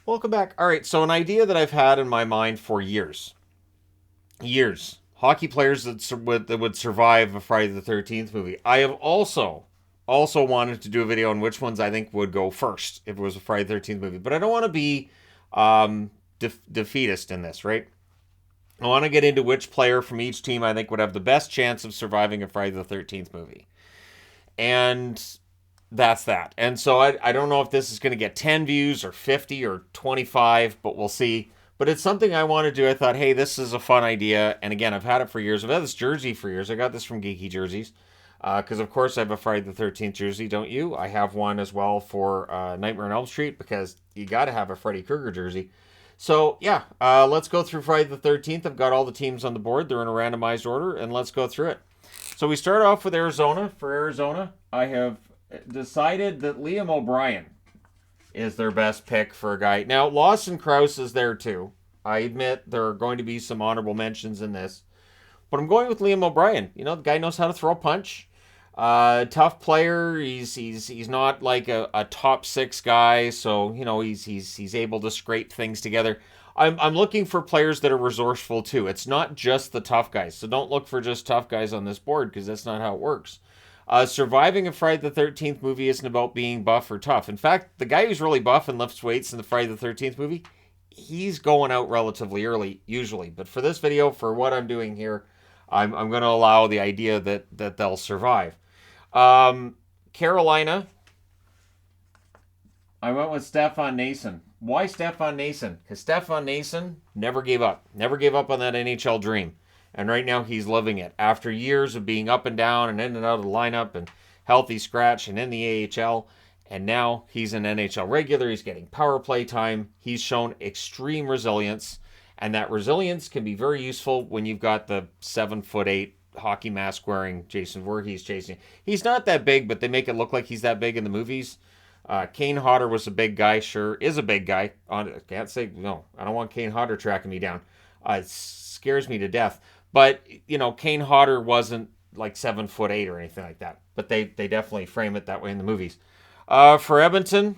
Welcome back. All right, so an idea that I've had in my mind for years, years. Hockey players that would survive a Friday the 13th movie. I have also wanted to do a video on which ones I think would go first if it was a Friday the 13th movie. But I don't want to be defeatist in this, right? I want to get into which player from each team I think would have the best chance of surviving a Friday the 13th movie. And that's that. And so I don't know if this is going to get 10 views or 50 or 25, but we'll see. But it's something I want to do. I thought, hey, this is a fun idea. And again, I've had it for years. I've had this jersey for years. I got this from Geeky Jerseys. Because, of course, I have a Friday the 13th jersey, don't you? I have one as well for Nightmare on Elm Street because you got to have a Freddy Krueger jersey. So, yeah, let's go through Friday the 13th. I've got all the teams on the board. They're in a randomized order, and let's go through it. So we start off with Arizona. For Arizona, I have decided that Liam O'Brien is their best pick for a guy. Now, Lawson Krause is there too. I admit there are going to be some honorable mentions in this, but I'm going with Liam O'Brien. You know, the guy knows how to throw a punch. Tough player. He's not like a top six guy, so you know he's able to scrape things together. I'm looking for players that are resourceful too. It's not just the tough guys, so don't look for just tough guys on this board because that's not how it works. Surviving a Friday the 13th movie isn't about being buff or tough. In fact, the guy who's really buff and lifts weights in the Friday the 13th movie, he's going out relatively early, usually. But for this video, for what I'm doing here, I'm going to allow the idea that they'll survive. Carolina, I went with Stefan Nason. Why Stefan Nason? Because Stefan Nason never gave up. Never gave up on that NHL dream. And right now he's living it. After years of being up and down and in and out of the lineup and healthy scratch and in the AHL, and now he's an NHL regular. He's getting power play time. He's shown extreme resilience. And that resilience can be very useful when you've got the 7'8" hockey mask wearing Jason Voorhees chasing. He's not that big, but they make it look like he's that big in the movies. Kane Hodder was a big guy, sure, is a big guy. I can't say, no, I don't want Kane Hodder tracking me down. It scares me to death. But, you know, Kane Hodder wasn't like 7'8" or anything like that. But they definitely frame it that way in the movies. For Edmonton,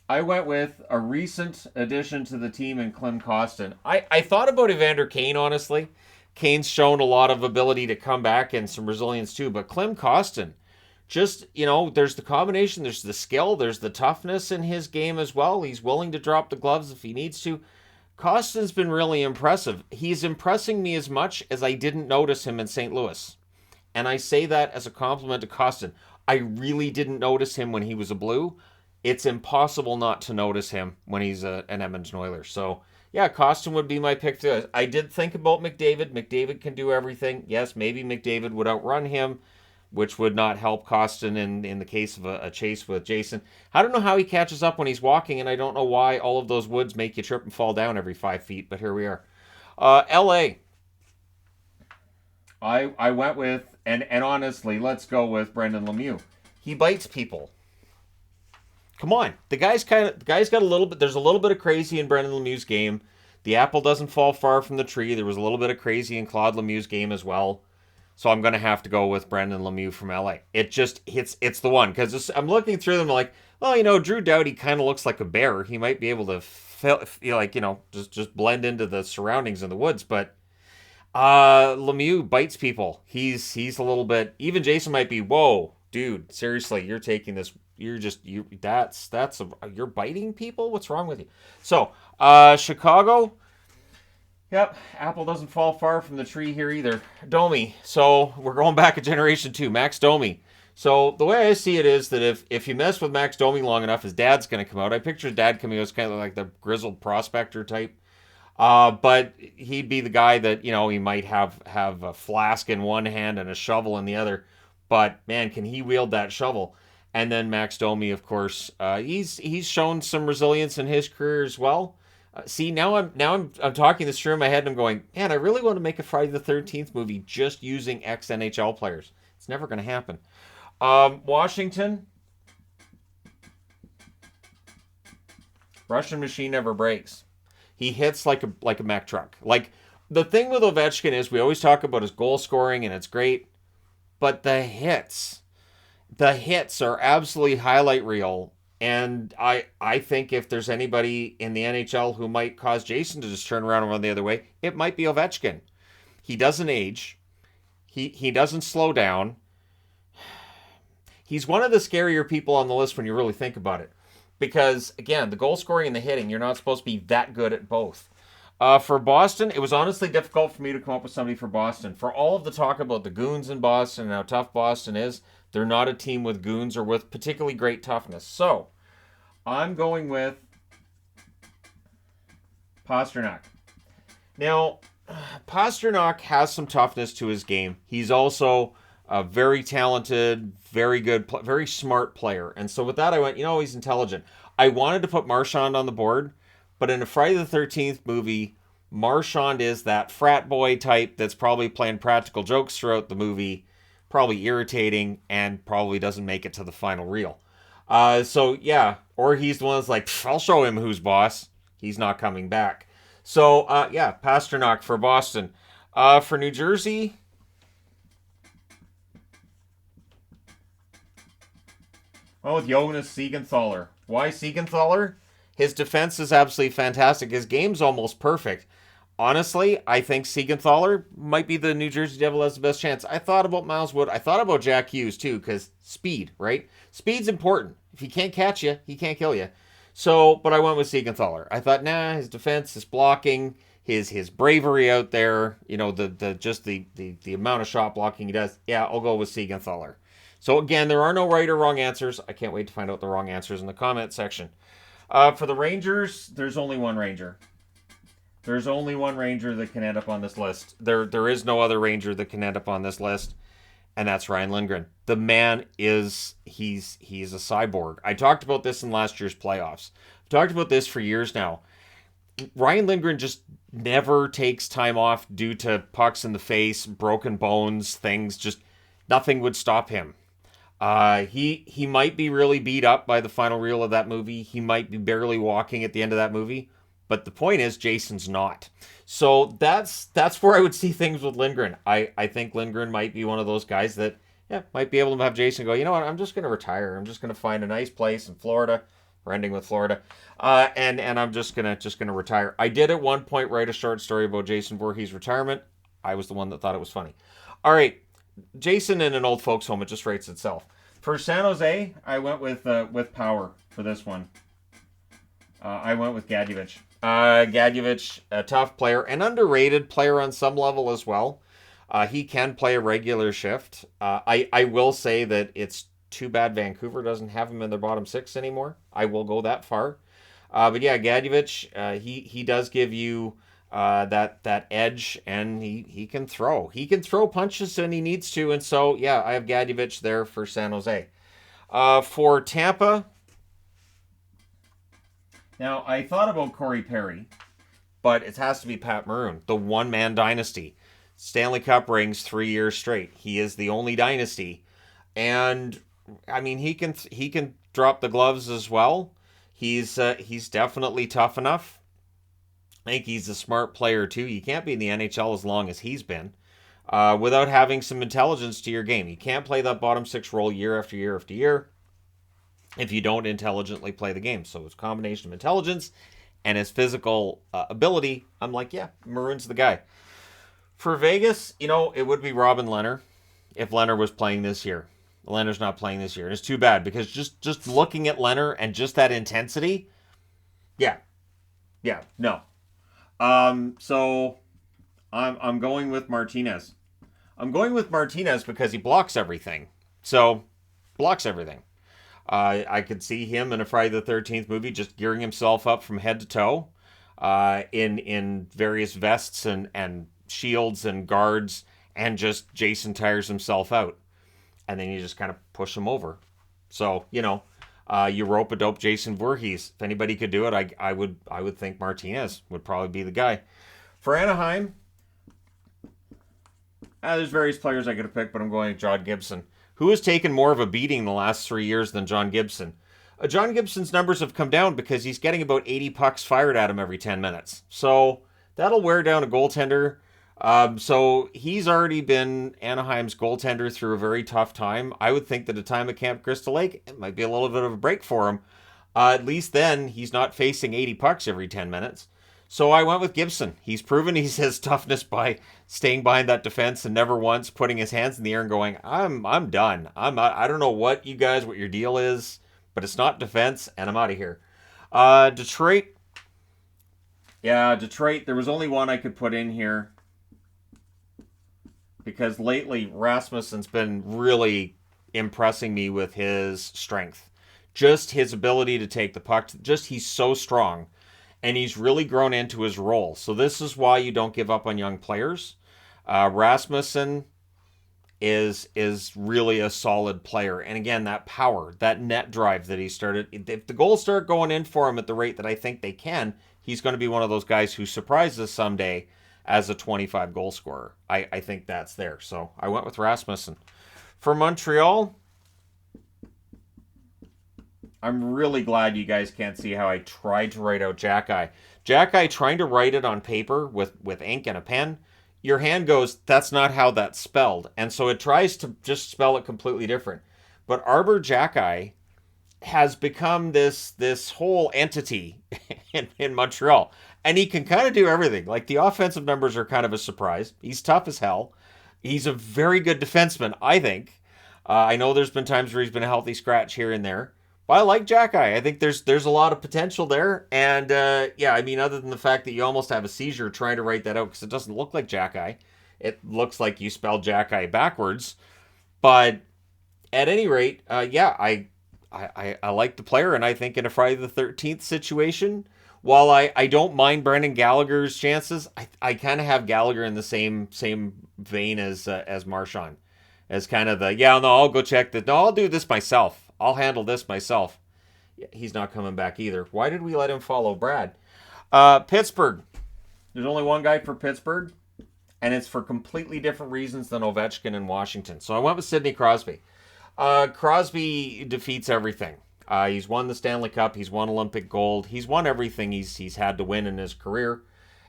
I went with a recent addition to the team in Klim Kostin. I thought about Evander Kane, honestly. Kane's shown a lot of ability to come back and some resilience too. But Klim Kostin, just, you know, there's the combination, there's the skill, there's the toughness in his game as well. He's willing to drop the gloves if he needs to. Costin's been really impressive. He's impressing me as much as I didn't notice him in St. Louis. And I say that as a compliment to Kostin. I really didn't notice him when he was a Blue. It's impossible not to notice him when he's an Edmonton Oiler. So, yeah, Kostin would be my pick too. I did think about McDavid. McDavid can do everything. Yes, maybe McDavid would outrun him, which would not help Kostin in the case of a chase with Jason. I don't know how he catches up when he's walking, and I don't know why all of those woods make you trip and fall down every 5 feet, but here we are. LA. I went with, and honestly, let's go with Brendan Lemieux. He bites people. Come on, the guy's got a little bit. There's a little bit of crazy in Brendan Lemieux's game. The apple doesn't fall far from the tree. There was a little bit of crazy in Claude Lemieux's game as well. So I'm going to have to go with Brendan Lemieux from LA. It just it's the one because I'm looking through them like, well, you know, Drew Doughty kind of looks like a bear. He might be able to feel like, you know, just blend into the surroundings in the woods, but Lemieux bites people. He's a little bit. Even Jason might be, whoa, dude, seriously, you're taking this. You're biting people. What's wrong with you? So, Chicago. Yep, apple doesn't fall far from the tree here either. Domi. So we're going back a generation two. Max Domi. So the way I see it is that if you mess with Max Domi long enough, his dad's going to come out. I picture his dad coming out as kind of like the grizzled prospector type. But he'd be the guy that, you know, he might have a flask in one hand and a shovel in the other. But man, can he wield that shovel? And then Max Domi, of course, he's shown some resilience in his career as well. See, now I'm talking this through in my head and I'm going, man, I really want to make a Friday the 13th movie just using ex NHL players. It's never going to happen. Washington, Russian machine never breaks. He hits like a Mack truck. Like the thing with Ovechkin is we always talk about his goal scoring and it's great, but the hits are absolutely highlight reel. And I think if there's anybody in the NHL who might cause Jason to just turn around and run the other way, it might be Ovechkin. He doesn't age. He doesn't slow down. He's one of the scarier people on the list when you really think about it. Because, again, the goal scoring and the hitting, you're not supposed to be that good at both. For Boston, it was honestly difficult for me to come up with somebody for Boston. For all of the talk about the goons in Boston and how tough Boston is, they're not a team with goons or with particularly great toughness. So, I'm going with Pastrnak. Now, Pastrnak has some toughness to his game. He's also a very talented, very good, very smart player. And so with that, I went, he's intelligent. I wanted to put Marchand on the board, but in a Friday the 13th movie, Marchand is that frat boy type that's probably playing practical jokes throughout the movie, probably irritating, and probably doesn't make it to the final reel. So, yeah. Or he's the one that's like, I'll show him who's boss. He's not coming back. So, yeah, Pastrnak for Boston. For New Jersey, with Jonas Siegenthaler. Why Siegenthaler? His defense is absolutely fantastic. His game's almost perfect. Honestly, I think Siegenthaler might be the New Jersey Devil has the best chance. I thought about Miles Wood. I thought about Jack Hughes, too, because speed, right? Speed's important. If he can't catch you, he can't kill you. So, but I went with Siegenthaler. I thought, his defense, his blocking, his bravery out there, the amount of shot blocking he does. Yeah, I'll go with Siegenthaler. So again, there are no right or wrong answers. I can't wait to find out the wrong answers in the comment section. For the Rangers, there's only one Ranger. There's only one Ranger that can end up on this list. There is no other Ranger that can end up on this list, and that's Ryan Lindgren. The man he's a cyborg. I talked about this in last year's playoffs. I've talked about this for years now. Ryan Lindgren just never takes time off due to pucks in the face, broken bones, things. Just nothing would stop him. He might be really beat up by the final reel of that movie. He might be barely walking at the end of that movie. But the point is, Jason's not. So that's where I would see things with Lindgren. I think Lindgren might be one of those guys that might be able to have Jason go, you know what, I'm just going to retire. I'm just going to find a nice place in Florida. We're ending with Florida. And I'm just gonna retire. I did at one point write a short story about Jason Voorhees' retirement. I was the one that thought it was funny. All right. Jason in an old folks home, it just rates itself. For San Jose, I went with power for this one. I went with Gadjevich. Gadjevich, a tough player, an underrated player on some level as well. He can play a regular shift. I will say that it's too bad Vancouver doesn't have him in their bottom six anymore. I will go that far. But yeah, Gadjevich, he does give you that edge, and he can throw. He can throw punches when he needs to, and so, yeah, I have Gadjevich there for San Jose. For Tampa, now, I thought about Corey Perry, but it has to be Pat Maroon, the one-man dynasty. Stanley Cup rings 3 years straight. He is the only dynasty. And, I mean, he can drop the gloves as well. He's definitely tough enough. I think he's a smart player, too. You can't be in the NHL as long as he's been without having some intelligence to your game. You can't play that bottom six role year after year after year if you don't intelligently play the game. So it's a combination of intelligence and his physical ability. I'm like, yeah, Maroon's the guy. For Vegas, it would be Robin Lehner if Lehner was playing this year. Lehner's not playing this year. And it's too bad because just looking at Lehner and just that intensity, no. So I'm going with Martinez. I'm going with Martinez because he blocks everything. So, blocks everything. I could see him in a Friday the 13th movie just gearing himself up from head to toe in various vests and shields and guards, and just Jason tires himself out. And then you just kind of push him over. So, you rope-a-dope Jason Voorhees. If anybody could do it, I would think Martinez would probably be the guy. For Anaheim, there's various players I could have picked, but I'm going with John Gibson, who has taken more of a beating the last 3 years than John Gibson. John Gibson's numbers have come down because he's getting about 80 pucks fired at him every 10 minutes. So that'll wear down a goaltender. So he's already been Anaheim's goaltender through a very tough time. I would think that a time at Camp Crystal Lake, it might be a little bit of a break for him. At least then he's not facing 80 pucks every 10 minutes. So I went with Gibson. He's proven he has toughness by staying behind that defense and never once putting his hands in the air and going, I'm done. I don't know what your deal is, but it's not defense, and I'm out of here. Detroit. Yeah, Detroit. There was only one I could put in here because lately Rasmussen's been really impressing me with his strength. Just his ability to take the puck. Just he's so strong. And he's really grown into his role. So this is why you don't give up on young players. Rasmussen is really a solid player. And again, that power, that net drive that he started, if the goals start going in for him at the rate that I think they can, he's going to be one of those guys who surprises us someday as a 25 goal scorer. I think that's there. So I went with Rasmussen. For Montreal, I'm really glad you guys can't see how I tried to write out Jack-Eye. Jack-Eye trying to write it on paper with ink and a pen, your hand goes, that's not how that's spelled. And so it tries to just spell it completely different. But Arbor Jack-Eye has become this whole entity in Montreal. And he can kind of do everything. Like, the offensive numbers are kind of a surprise. He's tough as hell. He's a very good defenseman, I think. I know there's been times where he's been a healthy scratch here and there. But I like Jack-Eye. I think there's a lot of potential there. And, yeah, I mean, other than the fact that you almost have a seizure trying to write that out because it doesn't look like Jack-Eye. It looks like you spelled Jack-Eye backwards. But at any rate, yeah, I like the player. And I think in a Friday the 13th situation, while I don't mind Brendan Gallagher's chances, I kind of have Gallagher in the same vein as Marchand. As kind of the, yeah, no, I'll go check that. No, I'll do this myself. I'll handle this myself. He's not coming back either. Why did we let him follow Brad? Pittsburgh. There's only one guy for Pittsburgh, and it's for completely different reasons than Ovechkin in Washington. So I went with Sidney Crosby. Crosby defeats everything. He's won the Stanley Cup. He's won Olympic gold. He's won everything he's had to win in his career.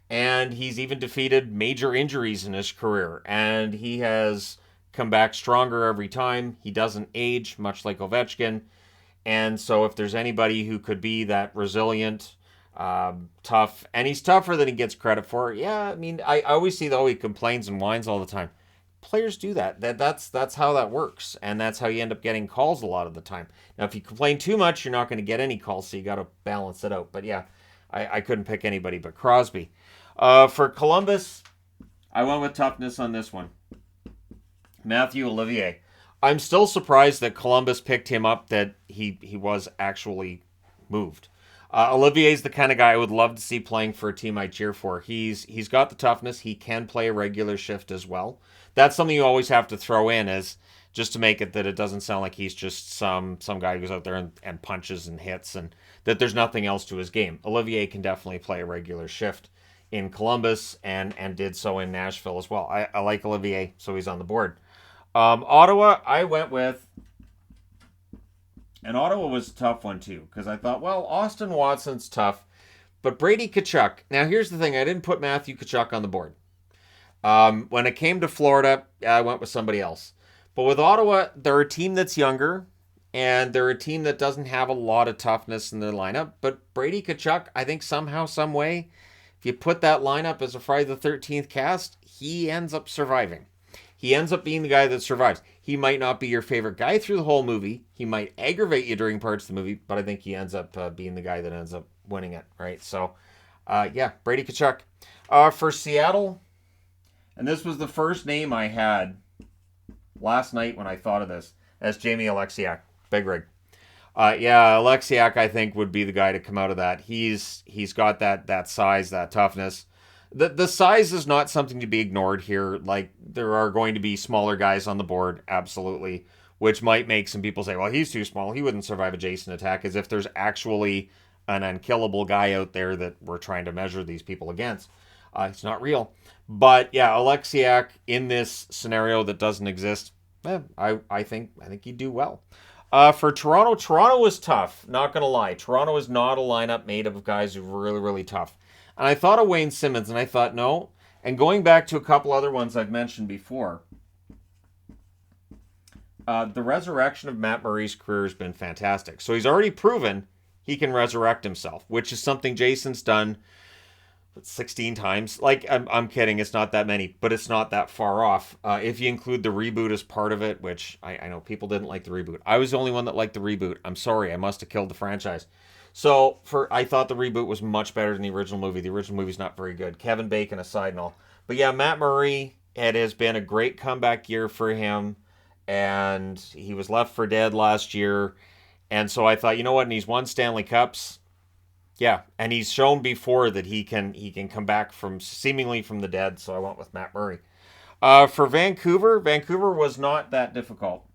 And he's even defeated major injuries in his career. And he has come back stronger every time. He doesn't age, much like Ovechkin. And so if there's anybody who could be that resilient, tough, and he's tougher than he gets credit for, yeah, I mean, I always see, though, he complains and whines all the time. Players do that. That's how that works, and that's how you end up getting calls a lot of the time. Now, if you complain too much, you're not going to get any calls, so you got to balance it out. But yeah, I couldn't pick anybody but Crosby. For Columbus, I went with toughness on this one. Matthew Olivier. I'm still surprised that Columbus picked him up, that he was actually moved. Olivier's the kind of guy I would love to see playing for a team I cheer for. He's got the toughness. He can play a regular shift as well. That's something you always have to throw in, as just to make it that it doesn't sound like he's just some guy who goes out there and punches and hits, and that there's nothing else to his game. Olivier can definitely play a regular shift in Columbus and did so in Nashville as well. I like Olivier, so he's on the board. Ottawa, I went with, and Ottawa was a tough one too, because I thought, well, Austin Watson's tough, but Brady Tkachuk. Now, here's the thing. I didn't put Matthew Tkachuk on the board. When it came to Florida, I went with somebody else. But with Ottawa, they're a team that's younger, and they're a team that doesn't have a lot of toughness in their lineup. But Brady Tkachuk, I think somehow, some way, if you put that lineup as a Friday the 13th cast, he ends up surviving. He ends up being the guy that survives. He might not be your favorite guy through the whole movie. He might aggravate you during parts of the movie, but I think he ends up being the guy that ends up winning it, right? So, yeah, Brady Tkachuk. For Seattle, and this was the first name I had last night when I thought of this, as Jamie Alexiak, Big Rig. Yeah, Alexiak, I think, would be the guy to come out of that. He's got that size, that toughness. The size is not something to be ignored here. Like, there are going to be smaller guys on the board, absolutely, which might make some people say, well, he's too small. He wouldn't survive a Jason attack, as if there's actually an unkillable guy out there that we're trying to measure these people against. It's not real. But, yeah, Alexiak in this scenario that doesn't exist, I think he'd do well. For Toronto was tough, not going to lie. Toronto is not a lineup made of guys who are really, really tough. And I thought of Wayne Simmons, and I thought, no. And going back to a couple other ones I've mentioned before, the resurrection of Matt Murray's career has been fantastic. So he's already proven he can resurrect himself, which is something Jason's done 16 times. Like, I'm kidding, it's not that many, but it's not that far off. If you include the reboot as part of it, which I know people didn't like the reboot. I was the only one that liked the reboot. I'm sorry, I must have killed the franchise. So, I thought the reboot was much better than the original movie. The original movie's not very good. Kevin Bacon aside and all. But yeah, Matt Murray, it has been a great comeback year for him. And he was left for dead last year. And so I thought, you know what? And he's won Stanley Cups. Yeah, and he's shown before that he can come back from seemingly from the dead. So I went with Matt Murray. For Vancouver was not that difficult.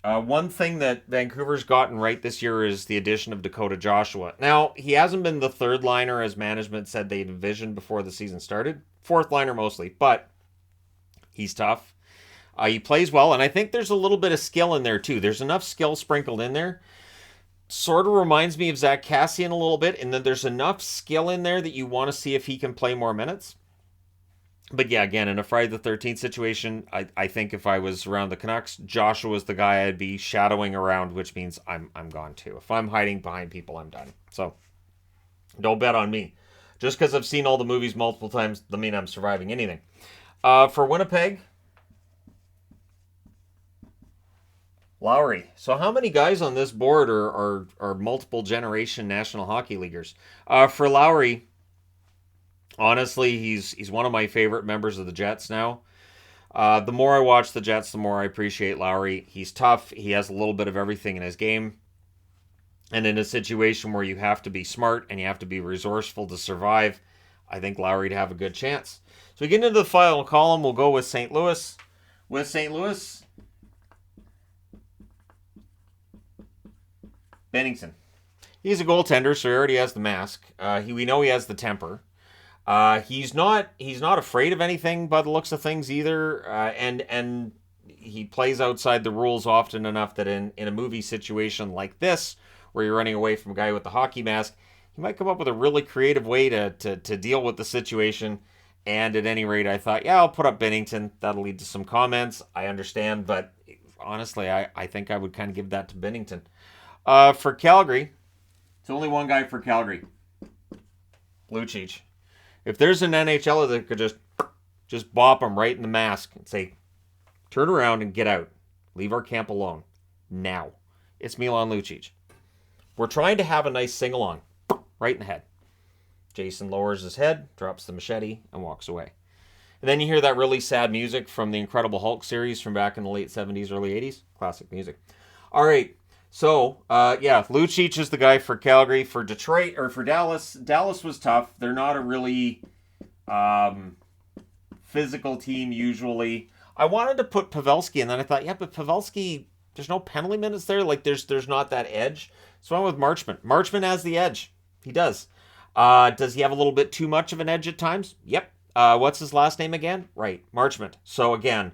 One thing that Vancouver's gotten right this year is the addition of Dakota Joshua. Now, he hasn't been the third liner as management said they envisioned before the season started. Fourth liner mostly, but he's tough. He plays well, and I think there's a little bit of skill in there too. There's enough skill sprinkled in there. Sort of reminds me of Zach Kassian a little bit, and then there's enough skill in there that you want to see if he can play more minutes. But yeah, again, in a Friday the 13th situation, I think if I was around the Canucks, Joshua was the guy I'd be shadowing around, which means I'm gone too. If I'm hiding behind people, I'm done. So don't bet on me. Just because I've seen all the movies multiple times doesn't mean I'm surviving anything. For Winnipeg, Lowry. So how many guys on this board are multiple generation National Hockey Leaguers? For Lowry, honestly, he's one of my favorite members of the Jets now. The more I watch the Jets, the more I appreciate Lowry. He's tough. He has a little bit of everything in his game. And in a situation where you have to be smart and you have to be resourceful to survive, I think Lowry'd have a good chance. So we get into the final column. We'll go with St. Louis. With St. Louis, Bennington. He's a goaltender, so he already has the mask. We know he has the temper. He's not afraid of anything by the looks of things either, and he plays outside the rules often enough that in a movie situation like this, where you're running away from a guy with the hockey mask, he might come up with a really creative way to deal with the situation. And at any rate, I thought, yeah, I'll put up Bennington. That'll lead to some comments. I understand, but honestly, I think I would kind of give that to Bennington. For Calgary, it's only one guy for Calgary. Lucic. If there's an NHLer that could just bop him right in the mask and say, turn around and get out. Leave our camp alone. Now. It's Milan Lucic. We're trying to have a nice sing-along. Right in the head. Jason lowers his head, drops the machete, and walks away. And then you hear that really sad music from the Incredible Hulk series from back in the late 70s, early 80s. Classic music. All right. So, Lucic is the guy for Calgary. For Detroit, or for Dallas, Dallas was tough. They're not a really physical team usually. I wanted to put Pavelski, and then I thought, yeah, but Pavelski, there's no penalty minutes there. Like, there's not that edge. So I went with Marchment. Marchment has the edge. He does. Does he have a little bit too much of an edge at times? Yep. What's his last name again? Right, Marchment. So again,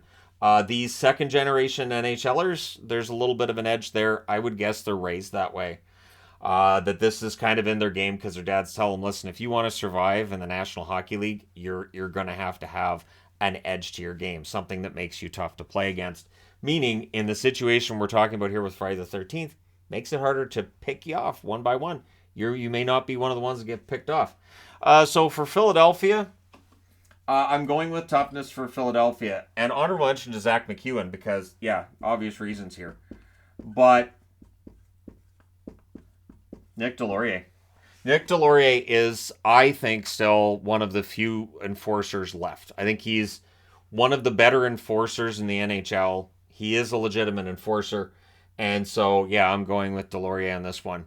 these second-generation NHLers, there's a little bit of an edge there. I would guess they're raised that way. That this is kind of in their game because their dads tell them, listen, if you want to survive in the National Hockey League, you're going to have an edge to your game, something that makes you tough to play against. Meaning, in the situation we're talking about here with Friday the 13th, makes it harder to pick you off one by one. You may not be one of the ones that get picked off. So for Philadelphia, I'm going with toughness for Philadelphia. And honorable mention to Zach McEwen because, yeah, obvious reasons here. But Nick Delorier. Nick Delorier is, I think, still one of the few enforcers left. I think he's one of the better enforcers in the NHL. He is a legitimate enforcer. And so, yeah, I'm going with Delorier on this one.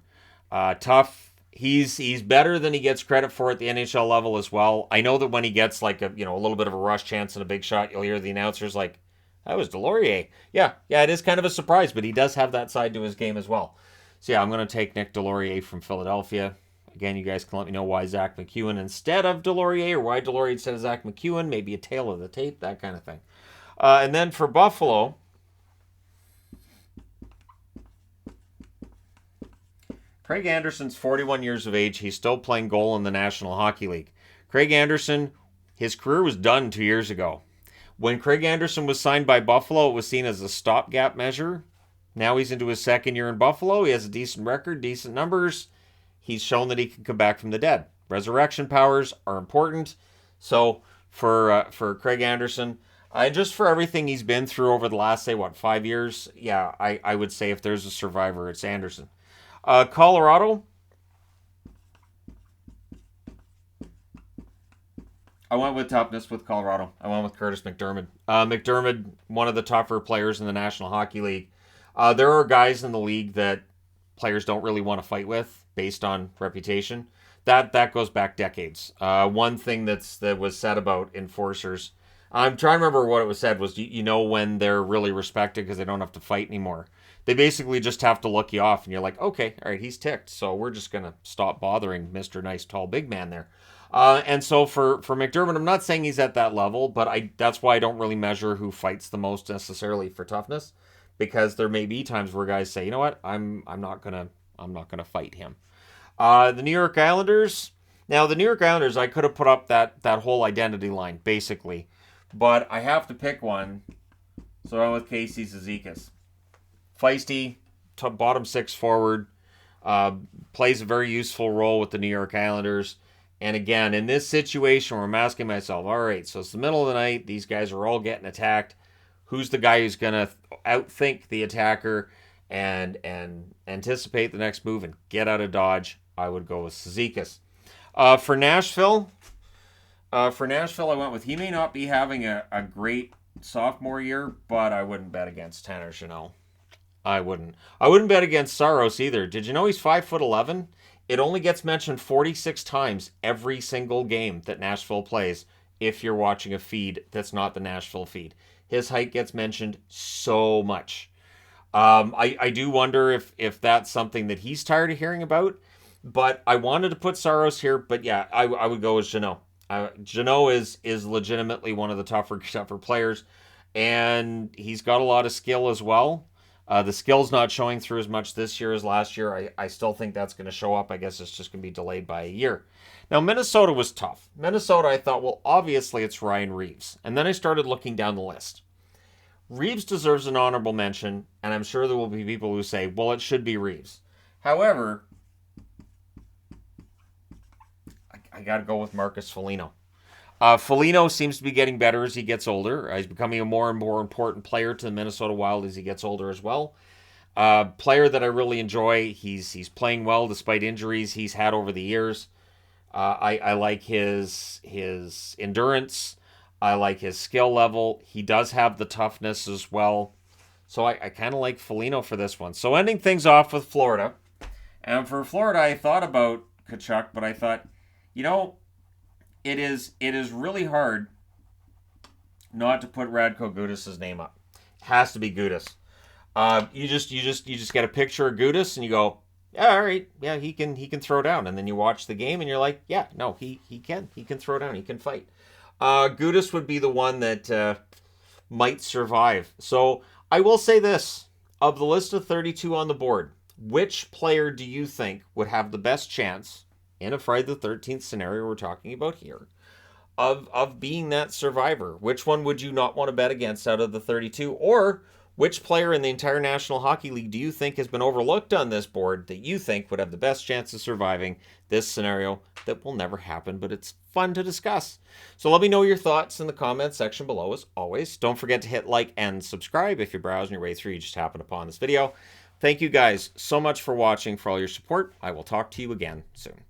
Tough. He's better than he gets credit for at the NHL level as well. I know that when he gets like a little bit of a rush chance and a big shot, you'll hear the announcers like, that was Delorier. Yeah, it is kind of a surprise, but he does have that side to his game as well. So yeah, I'm going to take Nick Delorier from Philadelphia. Again, you guys can let me know why Zach McEwen instead of Delorier, or why Delorier instead of Zach McEwen, maybe a tail of the tape, that kind of thing. And then for Buffalo, Craig Anderson's 41 years of age. He's still playing goal in the National Hockey League. Craig Anderson, his career was done 2 years ago. When Craig Anderson was signed by Buffalo, it was seen as a stopgap measure. Now he's into his second year in Buffalo. He has a decent record, decent numbers. He's shown that he can come back from the dead. Resurrection powers are important. So for Craig Anderson, just for everything he's been through over the last, say, 5 years, yeah, I would say if there's a survivor, it's Anderson. Colorado, I went with toughness with Colorado. I went with Curtis McDermott. McDermott, one of the tougher players in the National Hockey League. There are guys in the league that players don't really want to fight with based on reputation. That goes back decades. One thing that was said about enforcers, I'm trying to remember what it was said, was you know when they're really respected because they don't have to fight anymore. They basically just have to look you off, and you're like, okay, all right, he's ticked, so we're just going to stop bothering Mr. Nice Tall Big Man there. And so for McDermott, I'm not saying he's at that level, but that's why I don't really measure who fights the most necessarily for toughness, because there may be times where guys say, you know what, I'm not gonna fight him. The New York Islanders. Now the New York Islanders, I could have put up that whole identity line basically, but I have to pick one. So I went with Casey Cizikas. Feisty, bottom six forward, plays a very useful role with the New York Islanders. And again, in this situation where I'm asking myself, all right, so it's the middle of the night, these guys are all getting attacked. Who's the guy who's going to outthink the attacker and anticipate the next move and get out of dodge? I would go with Cizikas. For Nashville, I went with, he may not be having a great sophomore year, but I wouldn't bet against Tanner Chanel. I wouldn't bet against Saros either. Did you know he's 5'11"? It only gets mentioned 46 times every single game that Nashville plays if you're watching a feed that's not the Nashville feed. His height gets mentioned so much. I do wonder if that's something that he's tired of hearing about, but I wanted to put Saros here, but yeah, I would go with Jeannot. Jeannot is legitimately one of the tougher players, and he's got a lot of skill as well. The skill's not showing through as much this year as last year. I still think that's going to show up. I guess it's just going to be delayed by a year. Now, Minnesota was tough. Minnesota, I thought, well, obviously it's Ryan Reeves. And then I started looking down the list. Reeves deserves an honorable mention, and I'm sure there will be people who say, well, it should be Reeves. However, I got to go with Marcus Foligno. Foligno seems to be getting better as he gets older. He's becoming a more and more important player to the Minnesota Wild as he gets older as well. Player that I really enjoy. He's playing well despite injuries he's had over the years. I like his endurance. I like his skill level. He does have the toughness as well. So I kind of like Foligno for this one. So ending things off with Florida. And for Florida, I thought about Tkachuk, but I thought, you know, it is really hard not to put Radko Gudas' name up. It has to be Gudas. You just get a picture of Gudas and you go, yeah, all right, yeah, he can throw down. And then you watch the game and you're like, yeah, no, he can throw down, he can fight. Gudas would be the one that might survive. So I will say this, of the list of 32 on the board, which player do you think would have the best chance in a Friday the 13th scenario we're talking about here of being that survivor? Which one would you not want to bet against out of the 32? Or which player in the entire National Hockey League do you think has been overlooked on this board that you think would have the best chance of surviving this scenario that will never happen, but it's fun to discuss? So let me know your thoughts in the comments section below as always. Don't forget to hit like and subscribe if you're browsing your way through, you just happened upon this video. Thank you guys so much for watching, for all your support. I will talk to you again soon.